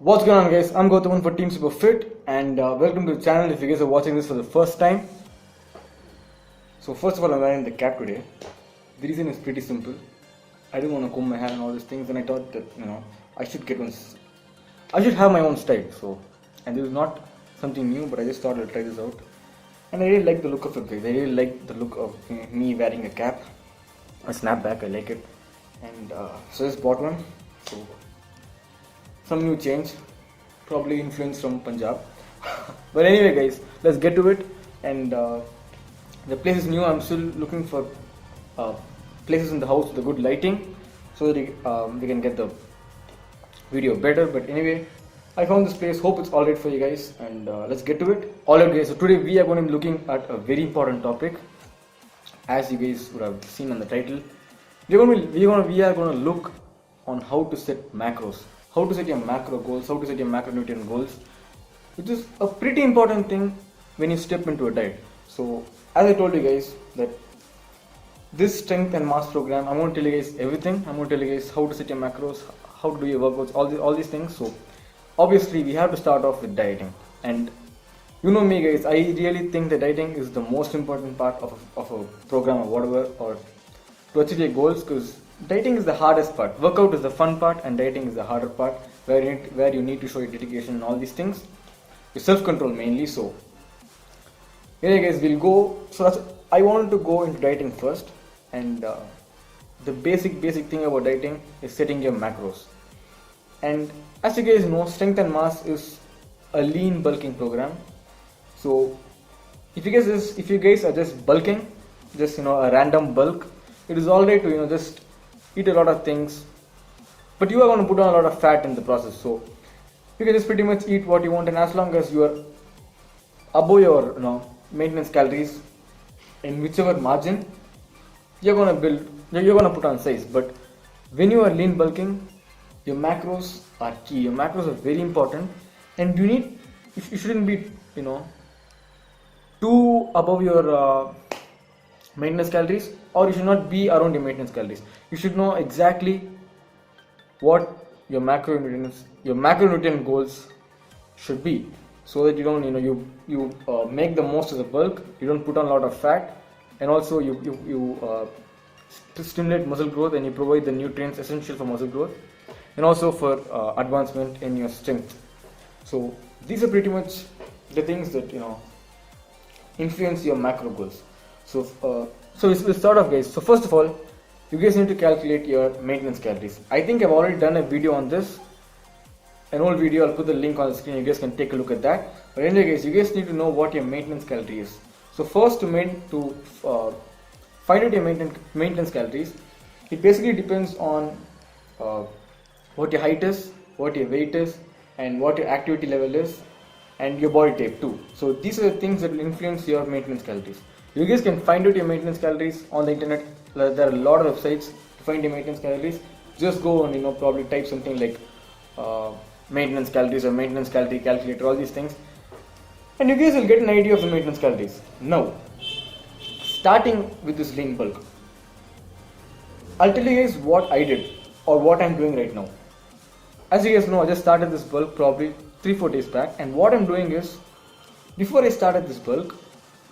What's going on, guys? I'm Gautam for Team Super Fit, and welcome to the channel if you guys are watching this for the first time. So first of all, I'm wearing the cap today. The reason is pretty simple. I didn't want to comb my hair and all these things, and I thought that I should get one. I should have my own style. So, and this is not something new, but I just thought I'd try this out, and I really like the look of it, guys. I really like the look of me wearing a cap, a snapback. I like it, and so I just bought one. So some new change, probably influence from Punjab. But anyway, guys, let's get to it. And the place is new. I'm still looking for places in the house with the good lighting, so that we can get the video better. But anyway, I found this place. Hope it's alright for you guys, and let's get to it. Alright, guys. So today we are going to be looking at a very important topic, as you guys would have seen on the title. We are going to look on how to set macros, how to set your macro goals, how to set your macronutrient goals, which is a pretty important thing when you step into a diet. So as I told you guys that this strength and mass program, I'm going to tell you guys everything. I'm going to tell you guys how to set your macros, how to do your workouts, all these things. So obviously we have to start off with dieting. And you know me, guys, I really think that dieting is the most important part of a program or whatever, or to achieve your goals, because dieting is the hardest part. Workout is the fun part, and dieting is the harder part, where you need to show your dedication and all these things, your self-control mainly. So anyway, guys, we'll go. So I wanted to go into dieting first, and the basic thing about dieting is setting your macros. And as you guys know, strength and mass is a lean bulking program. So if you guys are just bulking, just a random bulk, it is alright to just eat a lot of things, but you are going to put on a lot of fat in the process. So you can just pretty much eat what you want, and as long as you are above your maintenance calories in whichever margin, you're going to put on size. But when you are lean bulking, your macros are key. Your macros are very important, and you shouldn't be too above your maintenance calories, or you should not be around your maintenance calories. You should know exactly what your macronutrient goals should be, so that you don't you make the most of the bulk, you don't put on a lot of fat, and also you stimulate muscle growth, and you provide the nutrients essential for muscle growth, and also for advancement in your strength. So these are pretty much the things that influence your macro goals. So we'll start off, guys. So first of all, you guys need to calculate your maintenance calories. I think I've already done a video on this, an old video. I'll put the link on the screen. You guys can take a look at that. But anyway, guys, you guys need to know what your maintenance calorie is. So first, to find out your maintenance calories, it basically depends on what your height is, what your weight is, and what your activity level is, and your body type too. So these are the things that will influence your maintenance calories. You guys can find out your maintenance calories on the internet. There are a lot of websites to find your maintenance calories. Just go and probably type something like maintenance calories or maintenance calorie calculator, all these things, and you guys will get an idea of the maintenance calories. Now, starting with this lean bulk, I'll tell you guys what I did or what I'm doing right now. As you guys know, I just started this bulk probably 3-4 days back, and what I'm doing is, before I started this bulk,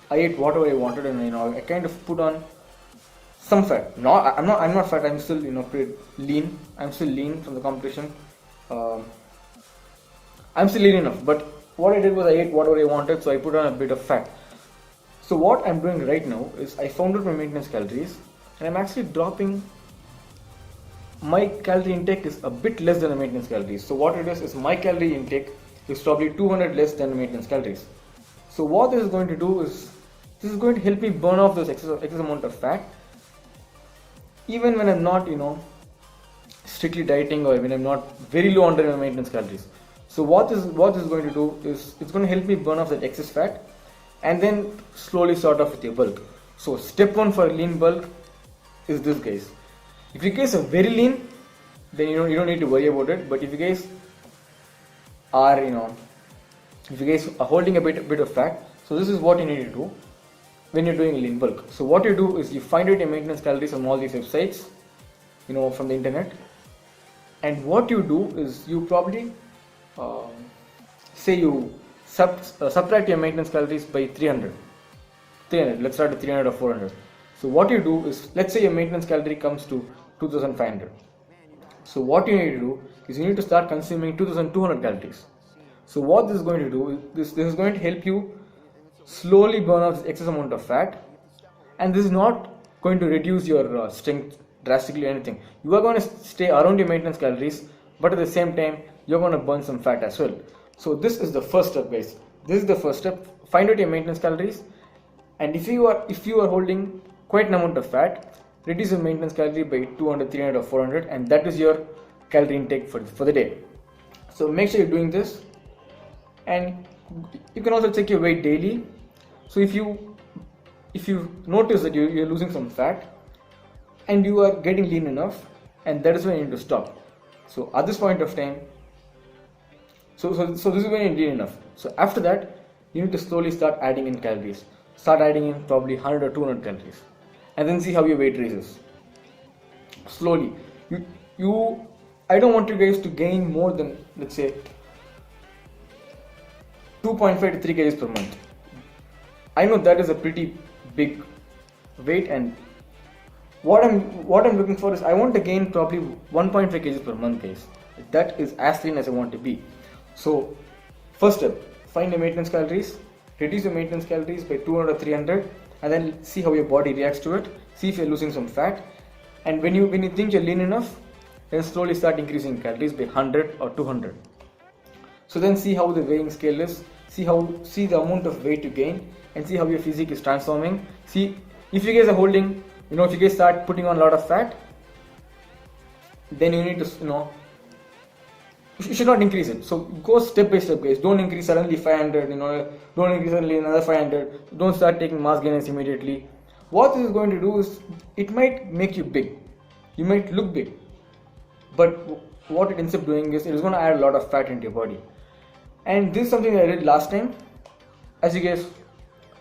I ate whatever I wanted, and I kind of put on some fat. No, I'm not fat. I'm still pretty lean. I'm still lean from the competition. I'm still lean enough. But what I did was I ate whatever I wanted, so I put on a bit of fat. So what I'm doing right now is I found out my maintenance calories, and I'm actually dropping. My calorie intake is a bit less than the maintenance calories. So what it is my calorie intake is probably 200 less than the maintenance calories. So what this is going to do is, this is going to help me burn off those excess amount of fat, even when I'm not strictly dieting, or when I'm not very low under my maintenance calories. So what this is going to do is, it's going to help me burn off that excess fat, and then slowly start off with your bulk. So step 1 for a lean bulk is this, guys. If you guys are very lean, then you don't need to worry about it. But if you guys are holding a bit of fat, so this is what you need to do when you're doing a lean bulk. So what you do is you find out your maintenance calories from all these websites, from the internet, and what you do is you probably um, say you subtract your maintenance calories by 300, let's start at 300 or 400. So what you do is, let's say your maintenance calorie comes to 2500. So what you need to do is you need to start consuming 2200 calories. So what this is going to do is this is going to help you slowly burn off this excess amount of fat, and this is not going to reduce your strength drastically or anything. You are going to stay around your maintenance calories, but at the same time you're going to burn some fat as well. So this is the first step, guys. This is the first step. Find out your maintenance calories, and if you are holding quite an amount of fat, reduce your maintenance calorie by 200, 300 or 400, and that is your calorie intake for the day. So make sure you're doing this, and you can also check your weight daily. So if you notice that you're losing some fat and you are getting lean enough, and that is when you need to stop. So at this point of time, so this is when you're lean enough. So after that, you need to slowly start adding in calories. Start adding in probably 100 or 200 calories, and then see how your weight raises slowly. I don't want you guys to gain more than, let's say, 2.5 to 3 kgs per month. I know that is a pretty big weight, and what I'm looking for is I want to gain probably 1.5 kgs per month, guys. That is as lean as I want to be. So first step, find your maintenance calories, reduce your maintenance calories by 200 or 300, and then see how your body reacts to it. See if you're losing some fat, and when you think you're lean enough, then slowly start increasing calories by 100 or 200. So then see how the weighing scale is, see the amount of weight you gain, and see how your physique is transforming. See if you guys are holding, if you guys start putting on a lot of fat, then you need to, you should not increase it. So go step by step, guys. Don't increase suddenly 500, don't increase suddenly another 500. Don't start taking mass gainers immediately. What this is going to do is, it might make you big. You might look big, but what it ends up doing is, it is going to add a lot of fat into your body. And this is something I did last time. As you guys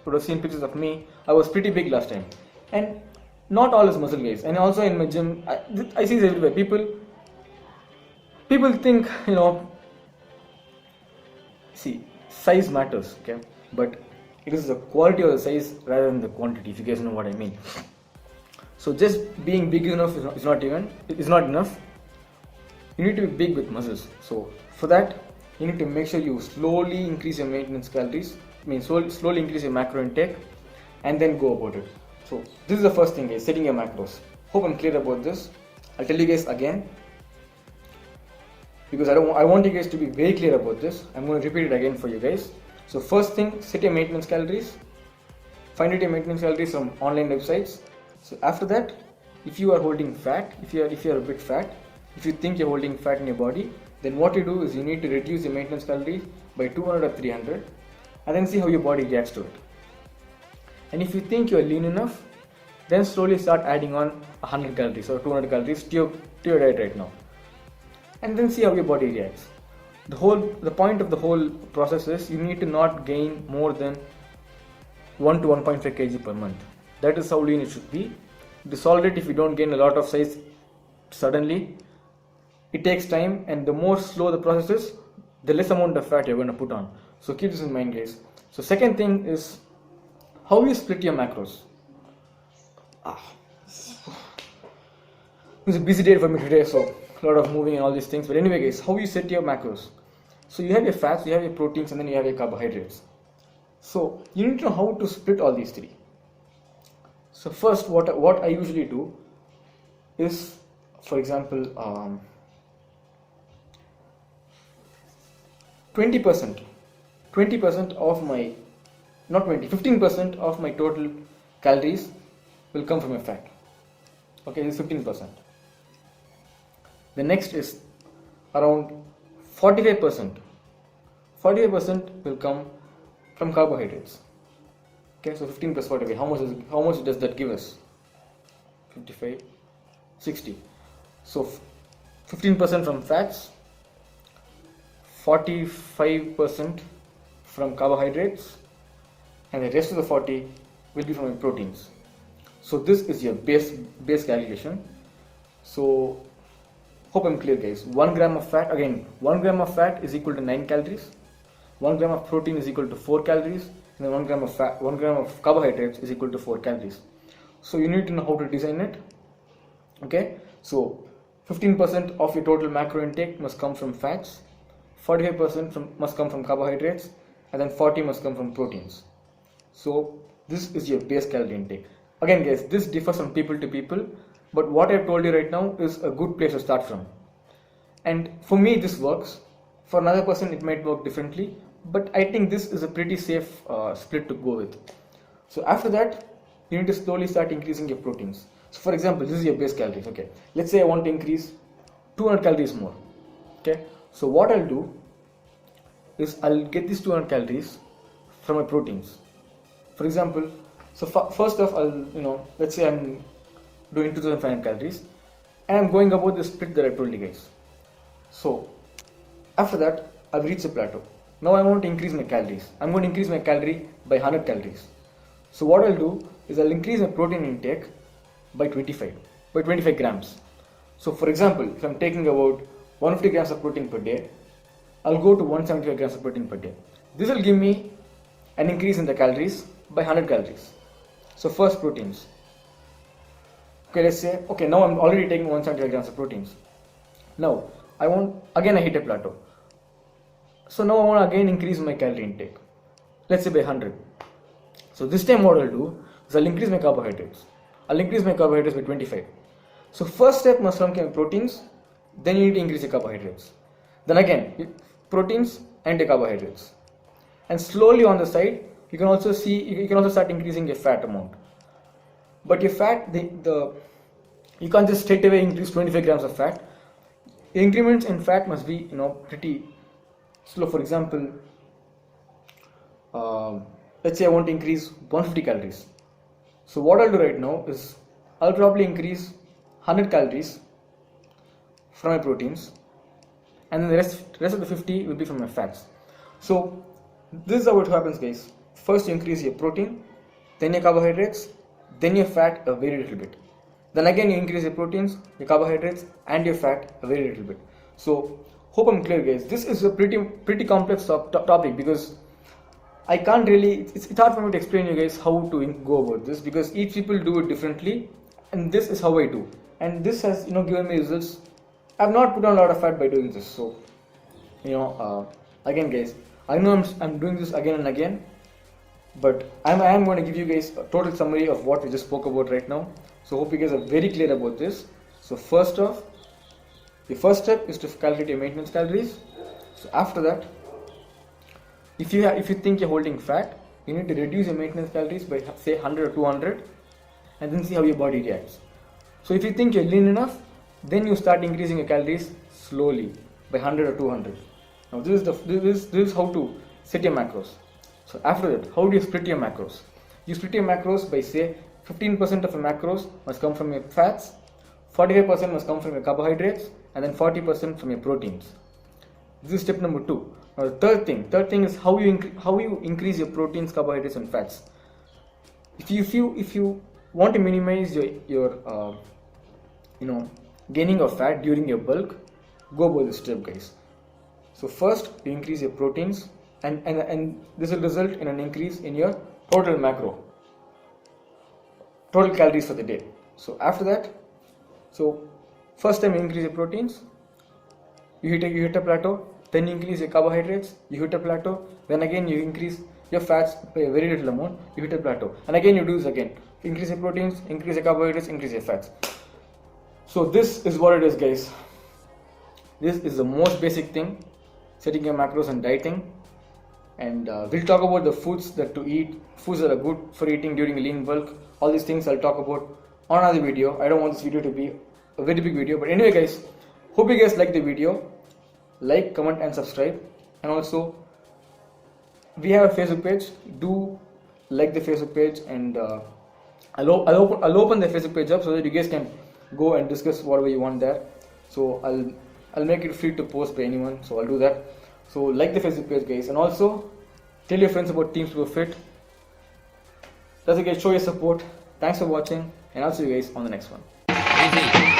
would have seen pictures of me, I was pretty big last time. And not all is muscle, guys. And also in my gym, I see this everywhere. People think, see, size matters, okay? But it is the quality of the size rather than the quantity, if you guys know what I mean. So just being big enough is not enough. You need to be big with muscles. So for that, you need to make sure you slowly increase your maintenance calories, slowly increase your macro intake, and then go about it. So this is the first thing, guys, setting your macros. Hope I'm clear about this. I'll tell you guys again, because I want you guys to be very clear about this. I'm going to repeat it again for you guys. So first thing, set your maintenance calories. Find out your maintenance calories from online websites. So after that, if you are holding fat, if you are a bit fat, if you think you're holding fat in your body, then what you do is you need to reduce your maintenance calories by 200 or 300, and then see how your body reacts to it. And if you think you're lean enough, then slowly start adding on 100 calories or 200 calories to your diet right now, and then see how your body reacts. The point of the whole process is, you need to not gain more than 1 to 1.5 kg per month. That is how lean it should be. To solve it, if you don't gain a lot of size suddenly, it takes time, and the more slow the process is, the less amount of fat you're going to put on. So keep this in mind, guys. So second thing is how you split your macros. It's a busy day for me today, so a lot of moving and all these things. But anyway, guys, how you set your macros. So you have your fats, you have your proteins, and then you have your carbohydrates. So you need to know how to split all these three. So first, what I usually do is, for example, 20% of my, not 20, 15% of my total calories will come from your fat. Okay, this is 15%. The next is around 45%. 45% will come from carbohydrates. Okay, so 15 plus 45. How much does that give us? 55, 60. So 15% from fats, 45% from carbohydrates, and the rest of the 40 will be from your proteins. So this is your base calculation. So hope I'm clear, guys. 1 gram of fat, again, 1 gram of fat is equal to 9 calories. 1 gram of protein is equal to 4 calories. And then 1 gram of fat, 1 gram of carbohydrates is equal to 4 calories. So you need to know how to design it. Okay, so 15% of your total macro intake must come from fats, 45% must come from carbohydrates, and then 40 must come from proteins. So this is your base calorie intake. Again, guys, this differs from people to people, but what I've told you right now is a good place to start from. And for me, this works. For another person, it might work differently, but I think this is a pretty safe split to go with. So after that, you need to slowly start increasing your proteins. So for example, this is your base calories. Okay, let's say I want to increase 200 calories more. Okay, so what I'll do is I'll get these 200 calories from my proteins. For example, so first off, let's say I'm doing 2500 calories and I'm going about the split that I told you guys. So after that, I've reached a plateau. Now I want to increase my calories. I'm going to increase my calorie by 100 calories. So what I'll do is I'll increase my protein intake by 25 grams. So for example, if I'm taking about 150 grams of protein per day, I'll go to 175 grams of protein per day. This will give me an increase in the calories by 100 calories. So first, proteins. Okay, let's say, okay, now I'm already taking 175 grams of proteins. Now I hit a plateau. So now I want to again increase my calorie intake. Let's say by 100. So this time what I'll do is I'll increase my carbohydrates. I'll increase my carbohydrates by 25. So first step must come from proteins, then you need to increase your carbohydrates. Then again, proteins and the carbohydrates. And slowly on the side, you can also start increasing your fat amount. But your fat, you can't just straight away increase 25 grams of fat. Increments in fat must be pretty slow. For example, let's say I want to increase 150 calories. So what I'll do right now is I'll probably increase 100 calories from my proteins, and then the rest of the 50 will be from my fats. So this is how it happens, guys. First you increase your protein, then your carbohydrates, then your fat a very little bit. Then again you increase your proteins, your carbohydrates, and your fat a very little bit. So hope I'm clear, guys. This is a pretty complex topic because I can't really, it's hard for me to explain you guys how to go about this because each people do it differently, and this is how I do. And this has given me results. I've not put on a lot of fat by doing this. So again, guys, I know I'm doing this again and again, but I am going to give you guys a total summary of what we just spoke about right now. So hope you guys are very clear about this. So first off, the first step is to calculate your maintenance calories. So after that, if you think you're holding fat, you need to reduce your maintenance calories by say 100 or 200, and then see how your body reacts. So if you think you're lean enough, then you start increasing your calories slowly by 100 or 200. Now this is how to set your macros. So after that, how do you split your macros? You split your macros by say 15% of your macros must come from your fats, 45% must come from your carbohydrates, and then 40% from your proteins. This is step number 2. Now the third thing is how you increase your proteins, carbohydrates, and fats. If you want to minimize your gaining of fat during your bulk, go by this step, guys. So first you increase your proteins, and this will result in an increase in your total calories for the day. So after that, so first time you increase your proteins, you hit a plateau, then you increase your carbohydrates, you hit a plateau, then again you increase your fats by a very little amount, you hit a plateau, and again you do this again, increase your proteins, increase your carbohydrates, increase your fats. So this is what it is, guys. This is the most basic thing, setting your macros and dieting. And we'll talk about the foods that to eat, foods that are good for eating during a lean bulk. All these things I'll talk about on another video. I don't want this video to be a very big video, but anyway, guys, hope you guys like the video. Like, comment, and subscribe. And also, we have a Facebook page. Do like the Facebook page, and I'll open the Facebook page up so that you guys can go and discuss whatever you want there. So I'll make it free to post by anyone. So I'll do that. So like the Facebook page, guys, and also tell your friends about Team Super Fit. That's it, guys. Show your support. Thanks for watching, and I'll see you guys on the next one. Easy.